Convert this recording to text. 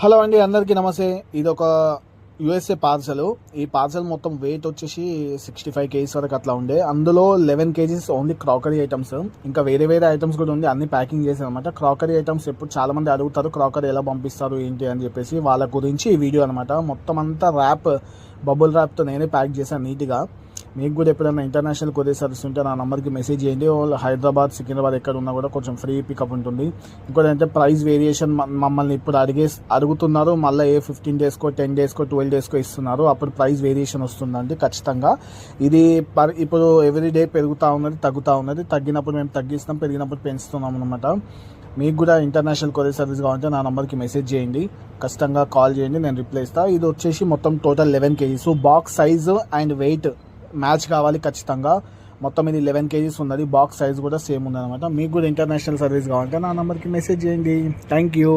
Hello అండి, అందరికీ నమస్తే. ఇది ఒక యుఎస్ఏ పార్సల్. ఈ పార్సల్ మొత్తం వెయిట్ వచ్చేసి 65 kgs వరకు అట్లా ఉండే. అందులో 11 kgs ఓన్లీ క్రాకరీ ఐటమ్స్. ఇంకా వేరే వేరే ఐటమ్స్ కూడా ఉంది, అన్ని ప్యాకింగ్ చేశారు అనమాట. క్రాకరీ ఐటమ్స్ ఎప్పుడు చాలా మంది అడుగుతారు, క్రాకరీ ఎలా పంపిస్తారు ఏంటి అని చెప్పేసి. వాళ్ళ గురించి ఈ వీడియో అనమాట. మొత్తం అంతా బబుల్ ర్యాప్తో నేనే ప్యాక్ చేశాను నీట్గా. మీకు కూడా ఎప్పుడైనా ఇంటర్నేషనల్ కొరియర్ సర్వీస్ ఉంటే నా నెంబర్కి మెసేజ్ చేయండి. హైదరాబాద్, సికింద్రాబాద్ ఎక్కడ ఉన్నా కూడా కొంచెం ఫ్రీ పికప్ ఉంటుంది. ఇంకోటి అంటే ప్రైస్ వేరియేషన్ మమ్మల్ని ఇప్పుడు అడుగుతున్నారు. మళ్ళీ 15 daysకో 10 daysకో 12 daysకో ఇస్తున్నారు. అప్పుడు ప్రైస్ వేరియేషన్ వస్తుందండి ఖచ్చితంగా. ఇది ఇప్పుడు ఎవ్రీడే పెరుగుతూ ఉన్నది, తగ్గుతూ ఉన్నది. తగ్గినప్పుడు మేము తగ్గిస్తున్నాం, పెరిగినప్పుడు పెంచుతున్నాం అనమాట. మీకు కూడా ఇంటర్నేషనల్ కొరియర్ సర్వీస్ కావాలంటే నా నెంబర్కి మెసేజ్ చేయండి, ఖచ్చితంగా కాల్ చేయండి, నేను రిప్లై ఇస్తాను. ఇది వచ్చేసి మొత్తం total 11 kgs. Box size and weight match కావాలి ఖచ్చితంగా. మొత్తం ఇది 11 kgs ఉన్నది. బాక్స్ సైజ్ కూడా సేమ్ ఉంది అనమాట. మీకు కూడా ఇంటర్నేషనల్ సర్వీస్ కావాలంటే నా నెంబర్కి మెసేజ్ చేయండి. Thank you.